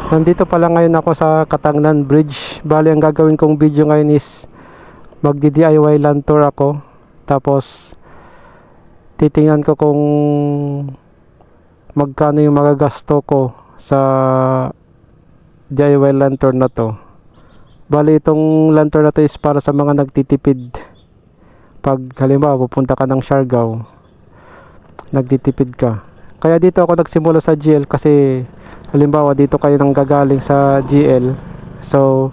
Nandito pala ngayon ako sa Katangnan Bridge. Bali, ang gagawin kong video ngayon is magdi-DIY land tour ako. Tapos titingnan ko kung magkano yung magagasto ko sa DIY land tour na to. Bali, itong land tour na to is para sa mga nagtitipid. Pag halimbawa pupunta ka ng Siargao, nagtitipid ka. Kaya dito ako nagsimula sa GL kasi halimbawa dito kayo nang gagaling sa GL, so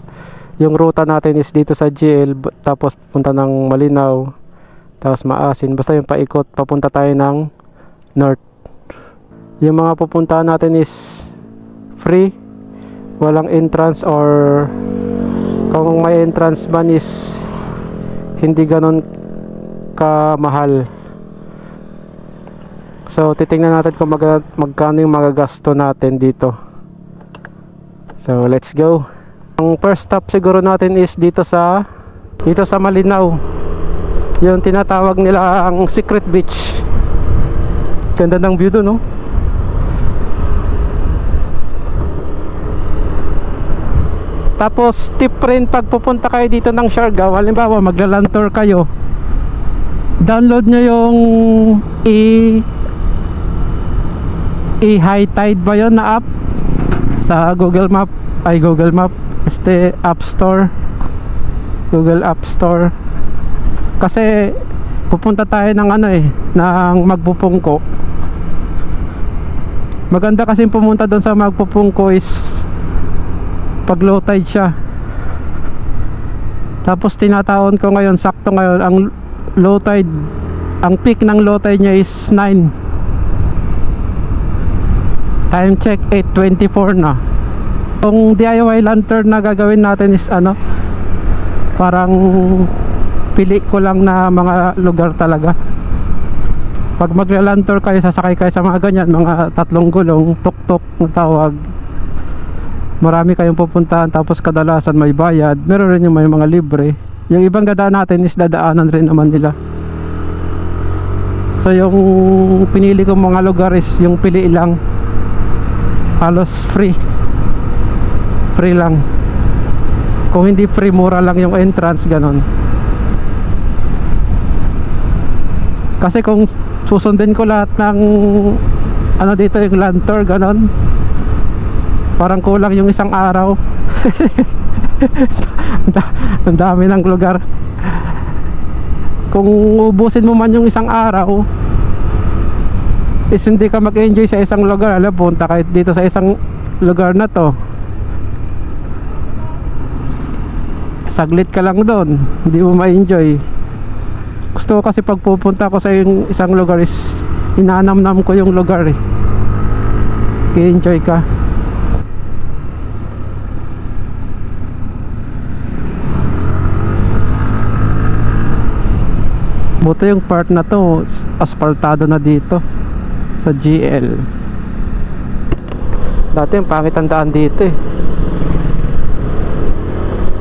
yung ruta natin is dito sa GL, tapos punta ng Malinaw, tapos Maasin, basta yung paikot papunta tayo ng North. Yung mga pupuntahan natin is free, walang entrance, or kung may entrance man is hindi ganon kamahal. So titingnan natin kung magkano yung magagasto natin dito. So let's go. Ang first stop siguro natin is dito sa Malinaw. Yung tinatawag nila ang Secret Beach. Ganda ng view doon, no? Tapos tip rin pag pupunta kayo dito ng Siargao, halimbawa magla-land tour kayo, download nyo yung High Tide ba yun na app sa Google Map, App Store, Google App Store. Kasi pupunta tayo ng ng Magpupungko. Maganda kasi pumunta doon sa Magpupungko is pag low tide siya. Tapos tinataon ko ngayon, sakto ngayon ang low tide, ang peak ng low tide niya is 9. Time check 8:24 na. Kung DIY lantern na gagawin natin is parang pili ko lang na mga lugar talaga. Pag magla-lantern kayo, sasakay kayo sa mga ganyan, mga 3 gulong, tuk-tuk na tawag, marami kayong pupuntahan, tapos kadalasan may bayad. Meron rin yung may mga libre. Yung ibang dadaan natin is dadaanan rin naman nila. So yung pinili kong mga lugar is yung pili lang, halos free lang. Kung hindi free, mura lang yung entrance, ganon. Kasi kung susundin ko lahat ng dito yung land tour, ganon, parang kulang yung isang araw. Ang dami ng lugar. Kung ubusin mo man yung isang araw is hindi ka mag-enjoy sa isang lugar. Alam, punta kahit dito sa isang lugar na to, saglit ka lang doon, hindi mo ma-enjoy. Gusto ko kasi pag pupunta ko sa isang lugar is inanamnam ko yung lugar i-enjoy ka. Buti yung part na to asfaltado na dito sa GL. Dati yung pangit ang daan dito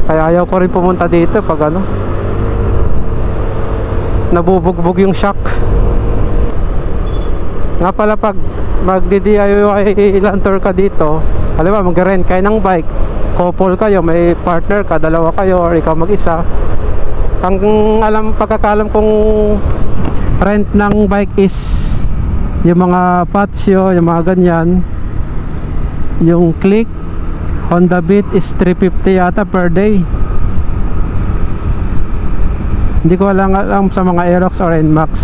kaya ayaw ko rin pumunta dito pag nabubugbog yung shock. Nga pala, pag magdi-DIY land tour ka dito, halimbawa mag-rent kayo ng bike, couple kayo, may partner ka, dalawa kayo, or ikaw mag-isa, ang pagkakalam kong rent ng bike is yung mga Patio, yung mga ganyan, yung Click, Honda Beat is 350 yata per day. Hindi ko alam sa mga Aerox or NMAX,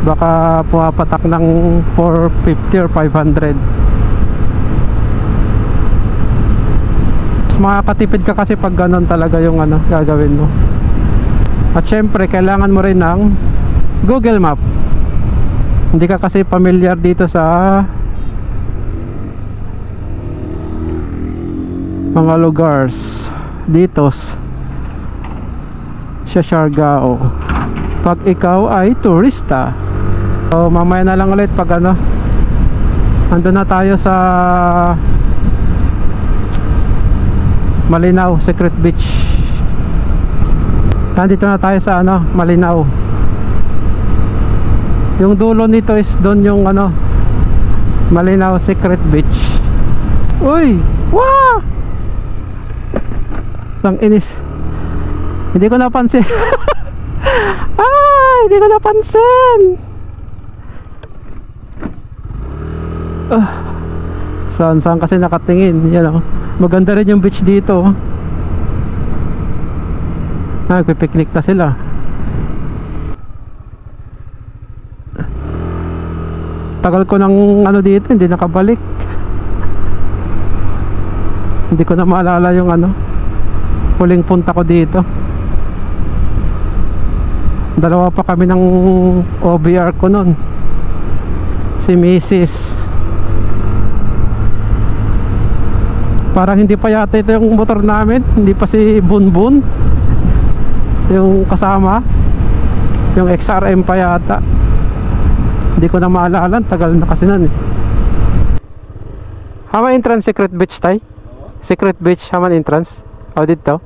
baka pumapatak ng 450 or 500. Mas makakatipid ka kasi pag ganon talaga yung gagawin mo. At syempre kailangan mo rin ng Google Map. Hindi ka kasi familiar dito sa mga lugars dito sa Siargao pag ikaw ay turista. So mamaya na lang ulit pag andun na tayo sa Malinaw Secret Beach. Nandito na tayo sa Malinaw. Yung dulo nito is doon yung Malinaw Secret Beach. Uy, Wow! Ang inis. Hindi ko napansin. Ah, hindi ko napansin. Saan kasi nakatingin. Yan, oh. Maganda rin yung beach dito. Nagpipiknik na sila. Tagal ko ng ano dito, hindi nakabalik. Hindi ko na maalala yung ano, huling punta ko dito. Dalawa pa kami ng OBR ko nun, si Mrs. Parang hindi pa yata ito yung motor namin. Hindi pa si Bunbun yung kasama. Yung XRM pa yata. Hindi ko na maalala, tagal na kasi nun eh. Haman entrance secret beach tay? Secret beach, haman entrance? O dito?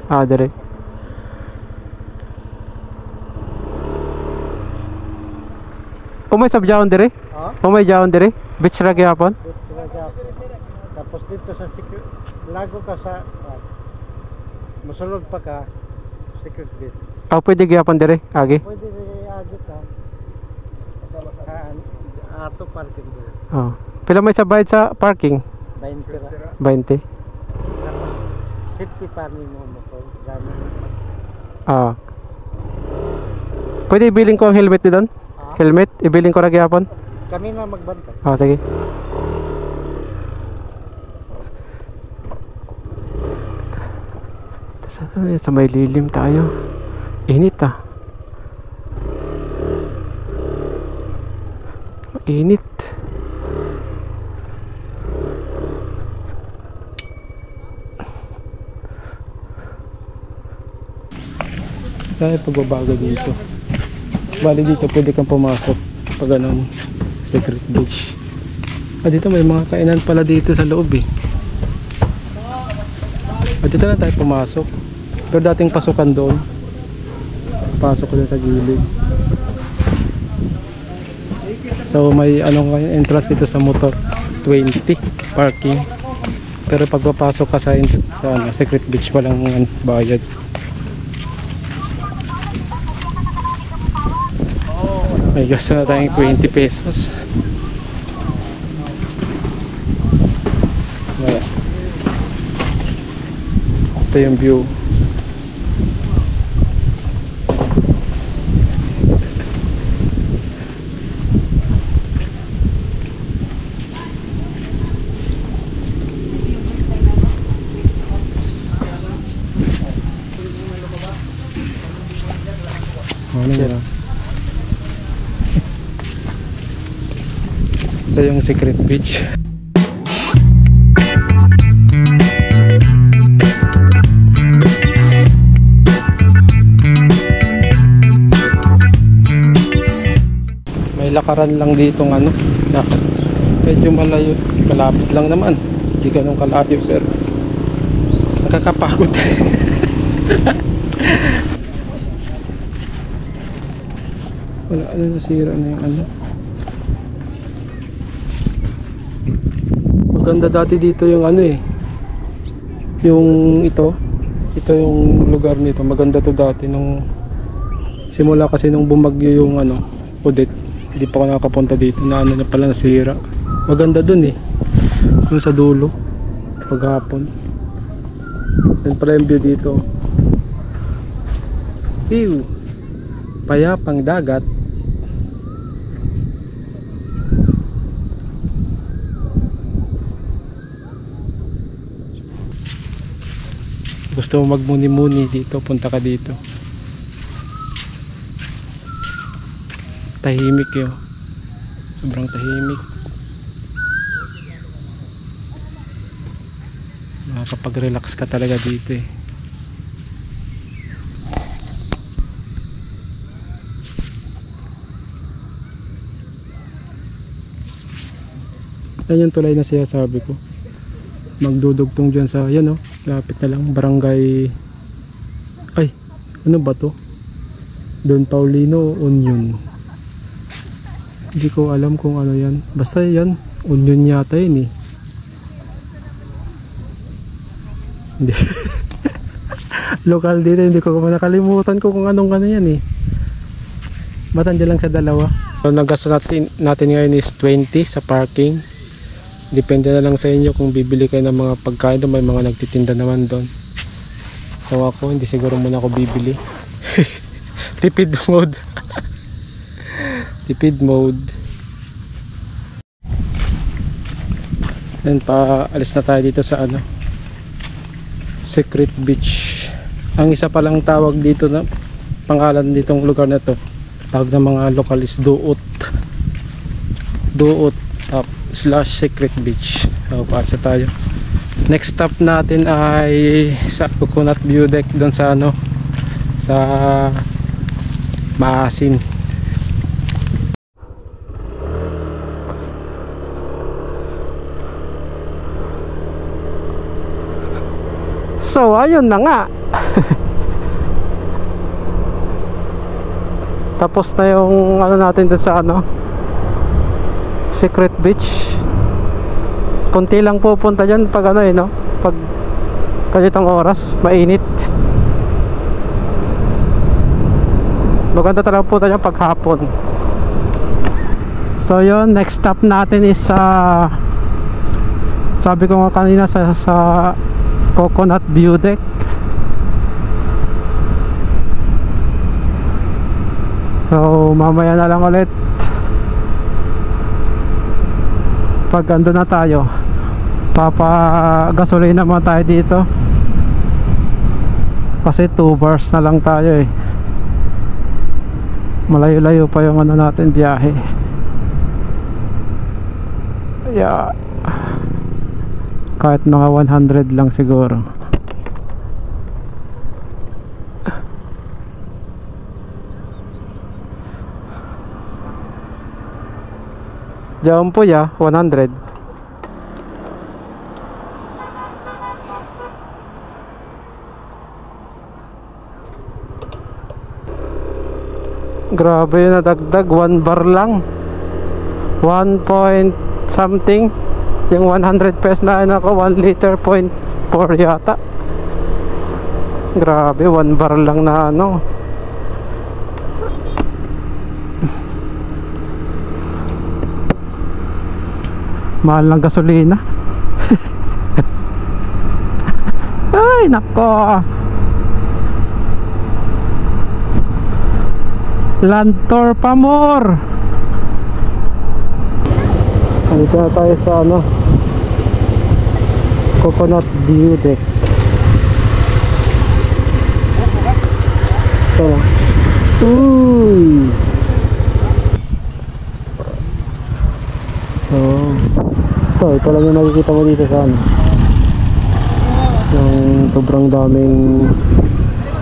Ah, dire. Umay sabjahon dire? Umay jahon dire? Beach ra gyapon? Beach ra gyapon. Tapos dito sa secret, lago ka sa masulod pa ka secret beach. Oh, pwede gyapon dire, agi? Pwede agi ka. Ato parking dire. Oh. Pila may sabayad sa parking? 20 ra. 20. Tapos safety pa ni mo motor. Gamit. Ah. Pwede ibilin ko ang helmet doon? Helmet? Ibilin ko ra gyapon? Kami na magbantay. Oh, sige. Sa may lilim tayo. Init ah. Init. Kaya pagbabago dito. Bali dito pwede kang pumasok pag ganun, secret beach. Ah, dito may mga kainan pala dito sa loob eh. Ah, dito na tayo pumasok. Pero dating pasukan doon. Pasok ko dun sa gilid. So may ano entrance dito sa motor, 20 parking. Pero pag papasok ka sa secret beach walang bayad. May gasto na tayong 20 pesos. Wala. Ito yung view. Ano yun? Ito yung secret beach. May lakaran lang dito ng ano. Medyo malayo. Kalapit lang naman. Hindi ganun kalayo pero nakakapagod. Wala ano, nasira na yung ano. Maganda dati dito yung ano eh. Yung ito yung lugar nito. Maganda to dati nung simula kasi nung bumagyo yung ano, Odette. Hindi pa ako nakakapunta dito na ano na pala nasira. Maganda dun eh. Yung sa dulo paghapon. Yan pala yung view dito. Ew. Payapang dagat. Gusto mo magmuni-muni dito, punta ka dito. Tahimik yun. Sobrang tahimik. Makakapag-relax ka talaga dito eh. Yan yung tulay na siya sabi ko. Magdudugtong dyan sa yan, oh, lapit na lang barangay, ay ano ba to, Don Paulino Union. Hindi ko alam kung ano yan. Basta yan, onion yata yun eh. Hindi. Local dito, hindi ko nakalimutan ko kung anong ano yan eh. Ba't andyan lang sa dalawa? So, naggasto natin ngayon is 20 sa parking. Depende na lang sa inyo kung bibili kayo ng mga pagkain doon. May mga nagtitinda naman doon. So ako, hindi siguro muna ako bibili. Tipid mode. Tipid mode. Then paalis na tayo dito sa ano, Secret Beach. Ang isa palang tawag dito na pangalan ditong lugar na to, tawag ng mga lokal is Duot slash Secret Beach. So paasa tayo. Next stop natin ay sa Coconut View Deck doon sa ano, sa Maasin. So ayun na nga. Tapos na yung ano natin doon sa ano, Secret Beach. Kunti lang pupunta dyan pag ano eh, no? Pag ganitong oras, mainit. Maganda talaga punta dyan pag hapon. So yun, next stop natin is sabi ko nga kanina sa Coconut View Deck. So mamaya na lang ulit pag ando na tayo, papagasolina naman tayo dito kasi 2 bars na lang tayo eh. Malayo-layo pa yung ano natin biyahe. Yeah. Kahit mga 100 lang siguro. Diyan po ya, 100. Grabe yun, nadagdag 1 bar lang, 1 point something. Yung 100 pesos na ako, 1 liter 0.4 yata. Grabe, 1 bar lang na ano. Mahal ng gasolina. Ay nako, Lantor pa more. Dito na tayo sa ano, Coconut View Deck. Ito na. So ito lang yung nakikita mo dito sa ano, yung sobrang daming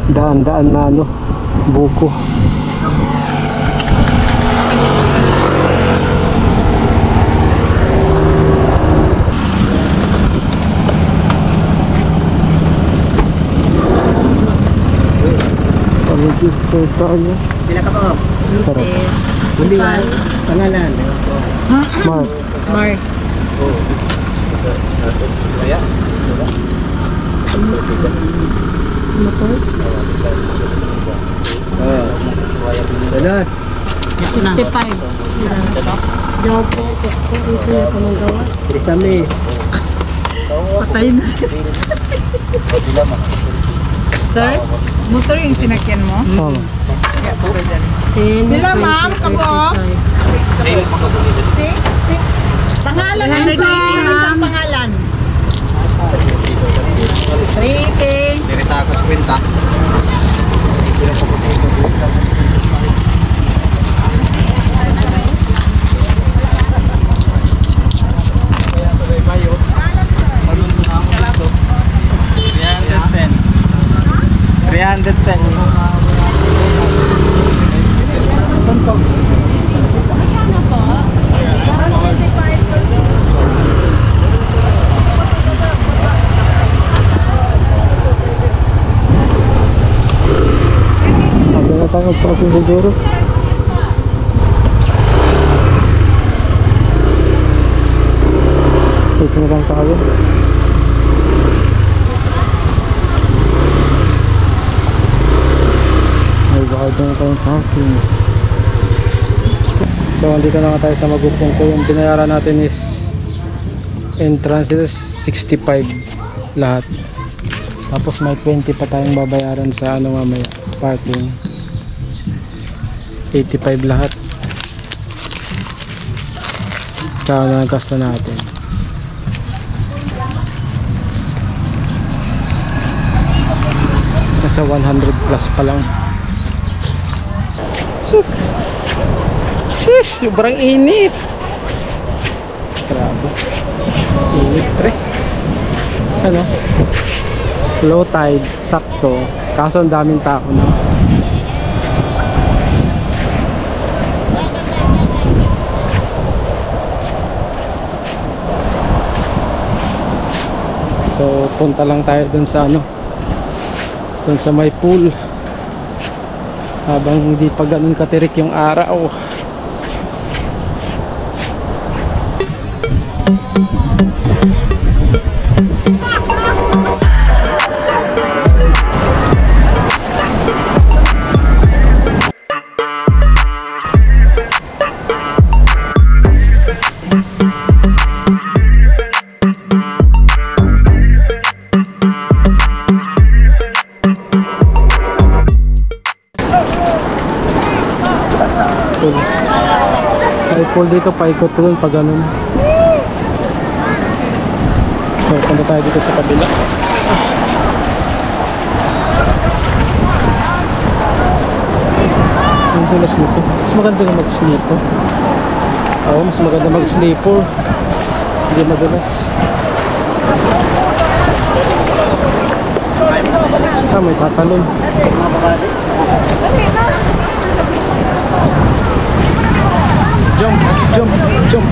daan-daan na ano, buko. Pamigis ko tayo. Sila ka po? Sarap. Buliwan. Pangalan? Mark. Mark. Kaya? Motor? Salad. 65. Gawa po. Ito yung panong gawas. Trisame. Patay na. Sir, motor yung sinakyan mo? Oo. Bila ma'am, kabok? Pangalan ang isang pangalan. Rating. Dari sa ako 50. Tayo magpapin siguro. Dito na lang tayo. May bakal na tayong parking. So andito na nga tayo sa Magupong ko. Yung binayaran natin is entrance is 65 lahat. Tapos may 20 pa tayong babayaran sa ano mamaya, parking. 85 lahat. Kaya na gasto natin. Nasa 100 plus pa lang. Sis, sobrang init. Grabe. Init pre. Ano? Low tide, sakto. Kaso ang daming tao na. So punta lang tayo dun sa ano, dun sa may pool, habang hindi pa ganun katirik yung araw. May pool dito, paikot doon pag ganun. So punta tayo dito sa kabila. Ang dulas nito. Mas maganda na mag-sleeper. Oo, mas maganda mag-sleeper. Hindi madulas. May tatalon. Jump, jump, jump.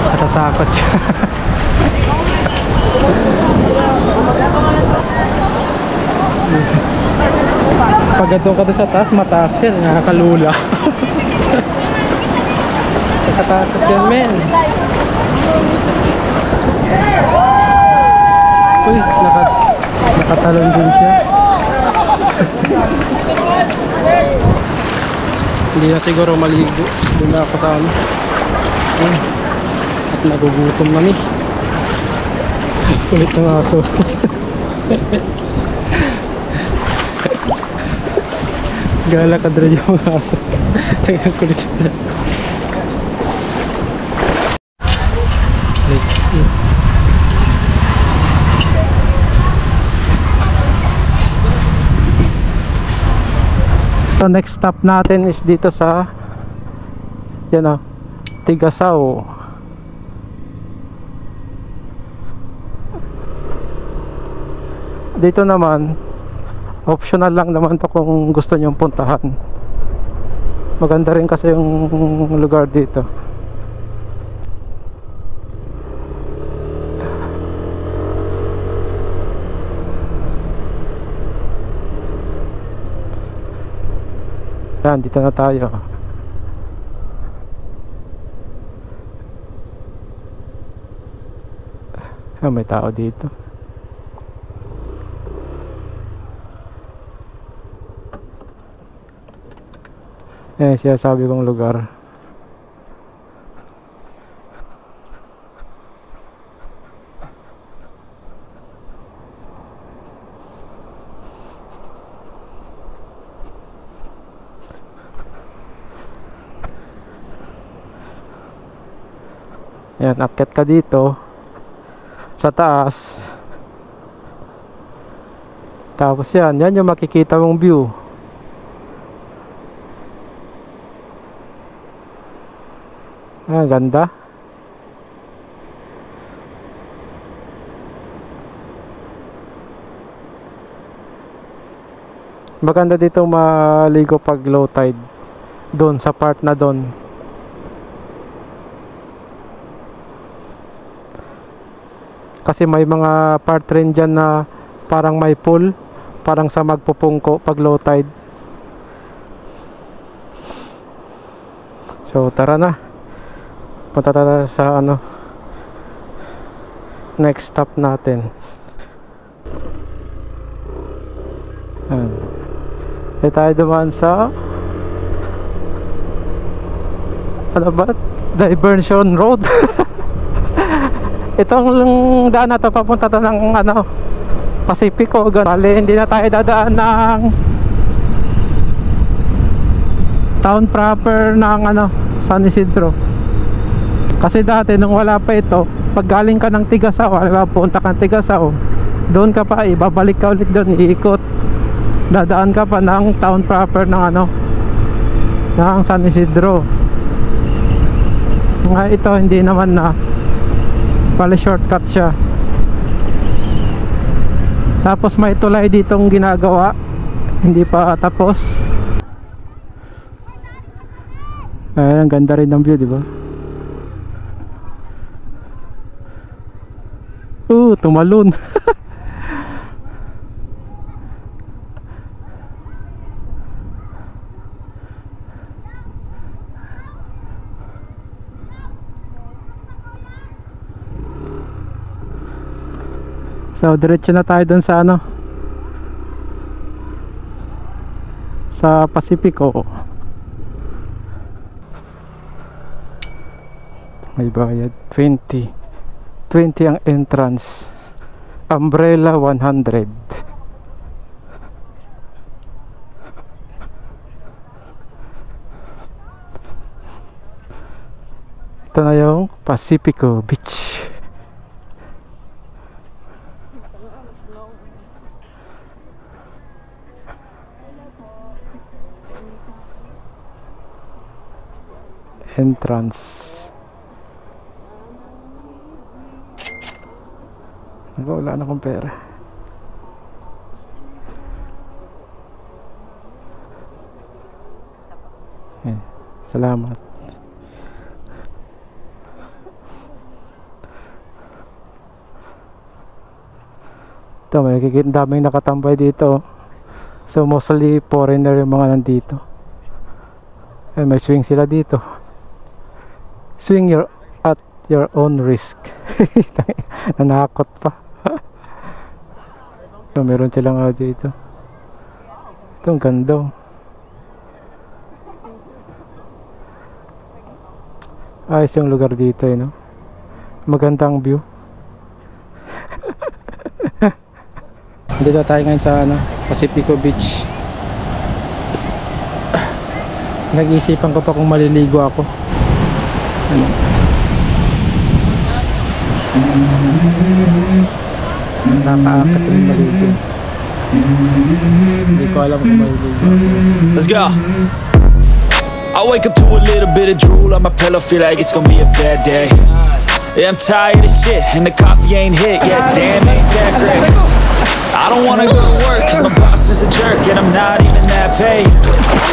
Natatakot siya. Pag doon ka doon sa taas, mataas yan, nakakalula. Nakatakot yan, men. Uy, nakatalon din siya. Hindi na siguro maligo. Doon na ako sa ano. At nagugutom na ni. Kulit ng aso. Gala ka dyan yung aso. Tingnan kulit na. Let's eat. So next stop natin is dito sa yan o, Tigasao. Dito naman optional lang naman to kung gusto nyong puntahan. Maganda rin kasi yung lugar dito. Yan, dito na tayo. May tao dito. Yan siya sabi kong lugar. Yan, akyat ka dito sa taas. Tapos yan yung makikita mong view. Ganda. Maganda dito maligo pag low tide. doon sa part na doon. Kasi may mga part rin dyan na parang may pool, parang sa magpupungko pag low tide. So tara na, punta tayo sa ano, next stop natin. Dito tayo dumaan sa ano ba? Diversion Road. Itong daan na to papunta to ng ano, Pacifico. Bali, hindi na tayo dadaan ng town proper ng ano, San Isidro. Kasi dati nung wala pa ito, pag galing ka ng Tigasao, punta ka ng Tigasao, doon ka pa, ibabalik ka ulit doon, iikot, dadaan ka pa ng town proper ng ano, ng San Isidro. Nga ito hindi naman na, pala shortcut siya. Tapos may tulay ditong ginagawa, hindi pa tapos. Ang ganda rin ng view, di ba? Tumalon. So diretso na tayo dun sa ano, sa Pacifico. May bayad 20 ang entrance, umbrella 100. Ito na yung Pacifico Beach. Entrance. Wala na akong pera. Salamat. Ito, may kikita, daming nakatambay dito. So mostly foreigner yung mga nandito. May swing sila dito. Swing at your own risk. Nanakot pa. So, meron silang dito. Ito ang ganda. Ayos yung lugar dito, no? Magandang view. Dito tayo ngayon sa ano, Pacifico Beach. Nag-iisipan ko pa kung maliligo ako. Ano? Nakakaakit yung maligo. Hindi ko alam kung maliligo ako. Let's go. I wake up to a little bit of drool on my pillow, feel like it's gonna be a bad day. Yeah, I'm tired of shit, and the coffee ain't hit yet. Damn, ain't that great. I don't wanna go to work, cause my boss is a jerk, and I'm not even that paid.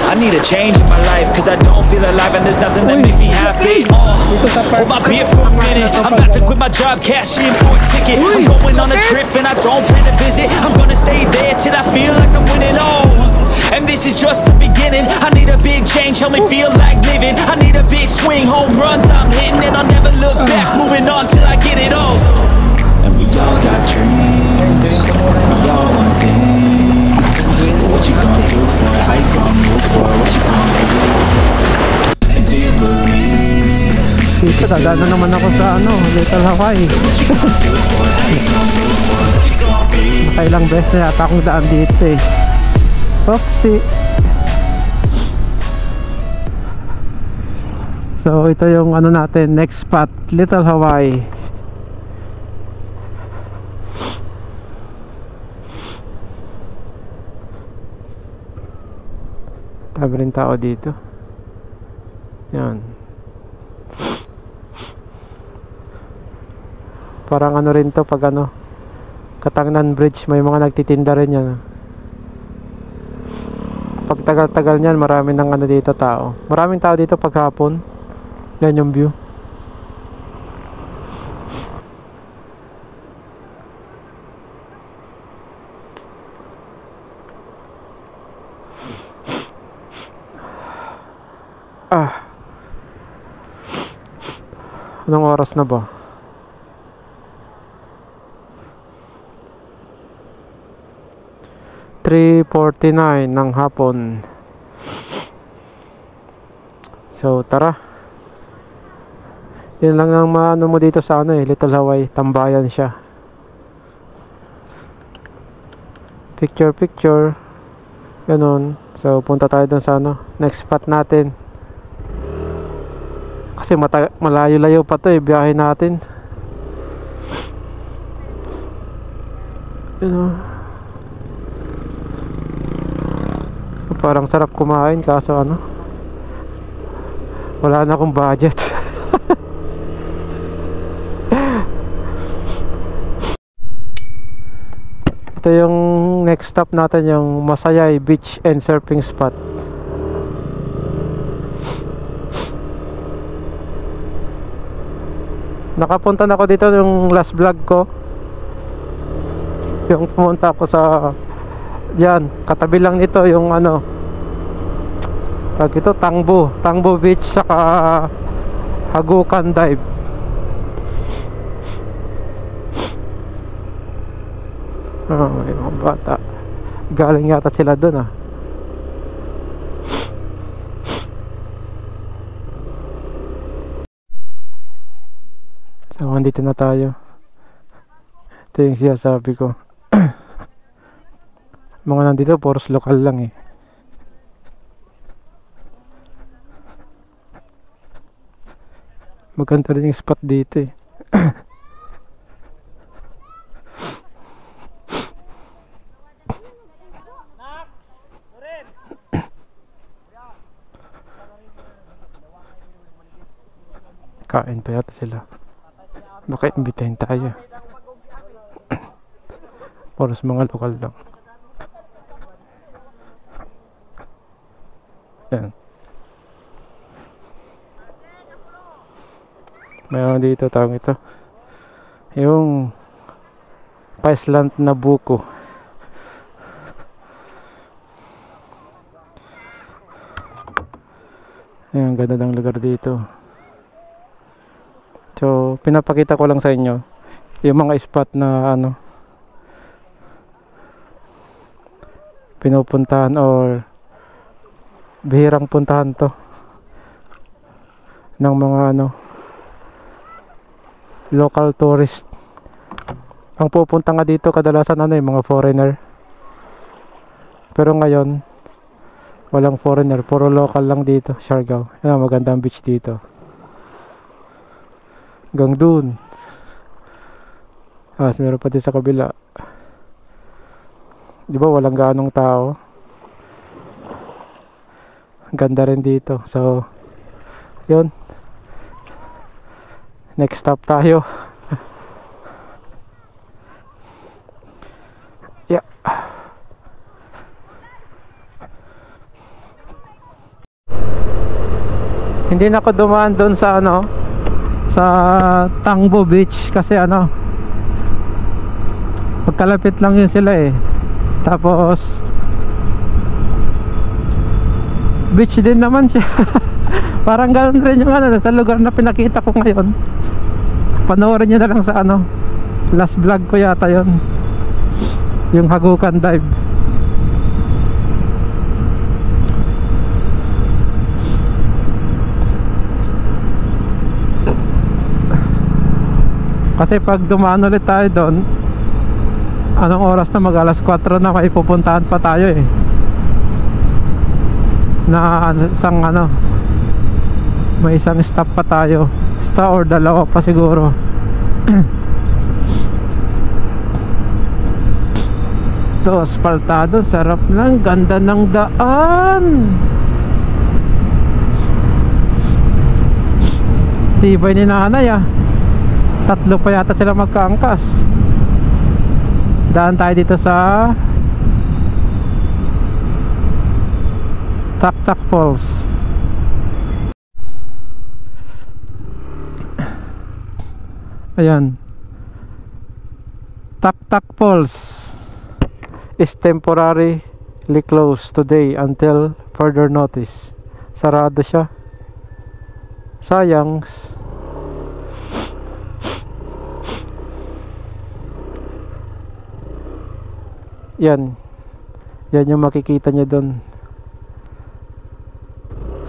I need a change in my life, cause I don't feel alive, and there's nothing that makes me happy. Hold my beer for a minute, I'm about to quit my job, cash in for a ticket. I'm going on a trip, and I don't plan to visit. I'm gonna stay there till I feel like I'm winning, and this is just the beginning. I need a big change, help me feel like living. I need a big swing, home runs I'm hitting, and I'll never look back, moving on till I get it all. And we all got dreams, we all want things, but what you gonna do for it? How you gonna move for it? What you gonna do? And do you believe? Dito, dadaan naman ako sa ano, Little Hawaii. Nakailang beses na yata akong daan dito eh. Oopsie. So ito yung ano natin, next spot, Little Hawaii. Tabi rin tao dito. Yan. Parang ano rin to pag ano, Katangnan Bridge, may mga nagtitinda rin yan. Pag tagal-tagal niyan, marami ng ano dito tao. Maraming tao dito paghapon. Yan yung view. Anong oras na ba? 3:49 ng hapon. So tara. Yun lang ang maano mo dito sa ano Little Hawaii. Tambayan siya. Picture. Ganun. So punta tayo dun sa next spot natin. Kasi malayo-layo pa to biyahe natin. Parang sarap kumain kaso wala na akong budget. Ito yung next stop natin, yung Masayay Beach and Surfing Spot. Nakapunta na ako dito yung last vlog ko. Yung pumunta ako sa yan, katabi lang nito yung tag ito, Tangbo Beach saka Hagukan Dive. May mga bata. Galing yata sila dun So, andito na tayo. Ito yung sinasabi ko. Mga nandito, poros lokal lang Maganda rin yung spot dito Kain pa yata sila. Baka imbitahin tayo. Poros mga lokal lang. Yan. Mayroon dito, tawag ito yung Paislant na buko. Ayan, ganda ng lugar dito. So pinapakita ko lang sa inyo yung mga spot na pinupuntahan or bihirang puntahan to ng mga local tourist. Ang pupunta nga dito kadalasan mga foreigner, pero ngayon walang foreigner, puro local lang dito. Siargao, yan, magandang beach dito hanggang dun. Meron pa din sa kabila, di ba walang ganong tao. Ganda rin dito. So yun, next stop tayo. Yeah. Hindi na ako dumaan doon sa sa Tangbo Beach kasi pagkalapit lang yun sila tapos beach din naman siya. Parang ganoon rin yung sa lugar na pinakita ko ngayon. Panoorin nyo na lang sa last vlog ko yata yon, yung Hagukan Dive. Kasi pag dumaan ulit tayo doon, anong oras na, mag alas 4 na, may pupuntahan pa tayo na isang may isang stop pa tayo, or dalawa pa siguro. Ito, asfaltado, sarap lang, ganda ng daan. Tibay ni nanay tatlo pa yata sila magkaangkas. Daan tayo dito sa Tak Falls. Ayan. Tak Falls is temporarily closed today until further notice. Sarado siya. Sayang. Yan. Yan yung makikita niya doon.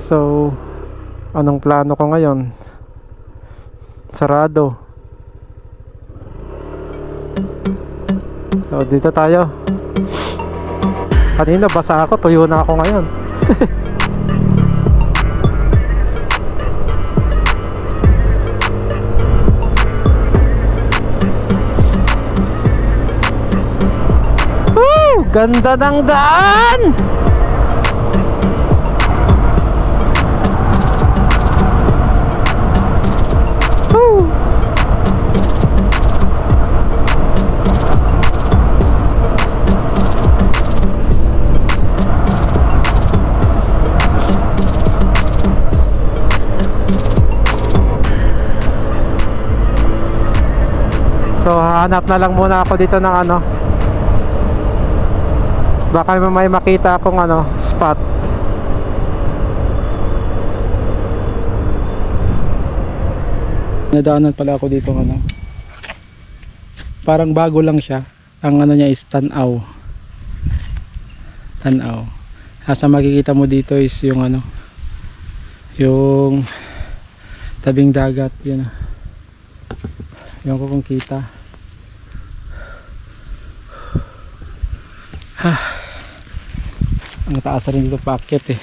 So, anong plano ko ngayon? Sarado. So, dito tayo. Kanina basa ako, tuyo na ako ngayon. Woo! Ganda ng daan! Woo! So hanap na lang muna ako dito ng ano, baka may makita akong ano, spot. Nadaanan pala ako dito ano, parang bago lang siya. Ang ano niya is Tanaw. Nasa makikita mo dito is yung ano, yung tabing dagat, yun. Yung ko kung kita. Ang taas rin dito paakyat eh.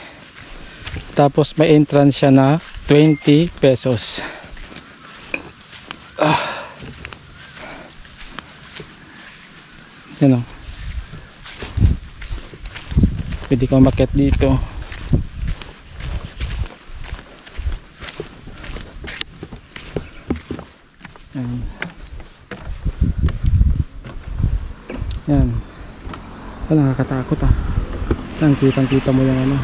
Tapos may entrance siya na 20 pesos. Yan o. Pwede ko umakyat dito. Yan. Yan. Oh, nakakatakot ah. Yan, kitang-kita mo yung ano,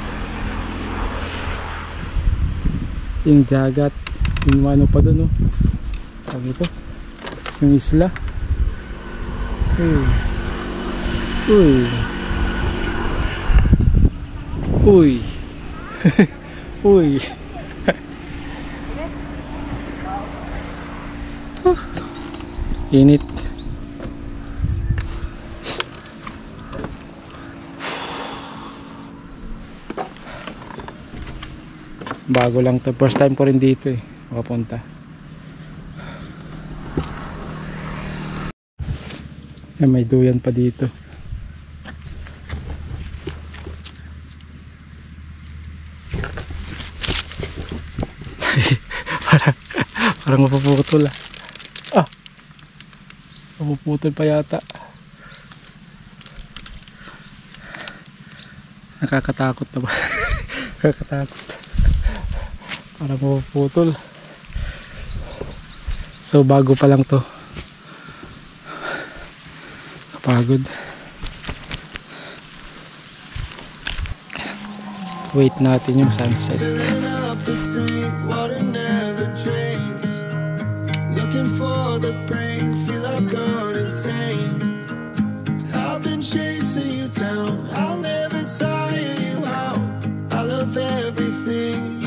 yung dagat, yung ano pa dun, oh. Tawag ito, yung isla. Uy. Uy. Init. Bago lang to, first time ko rin dito eh makapunta. Ay, may duyan pa dito. parang mapuputol ah. Mapuputol pa yata. Nakakatakot na ba? Nakakatakot. Parang mapuputol. So bago pa lang to. Kapagod. Wait natin yung sunset. Looking for the break, feel I've gone insane. I've been chasing you down, I'll never tire you out. I love everything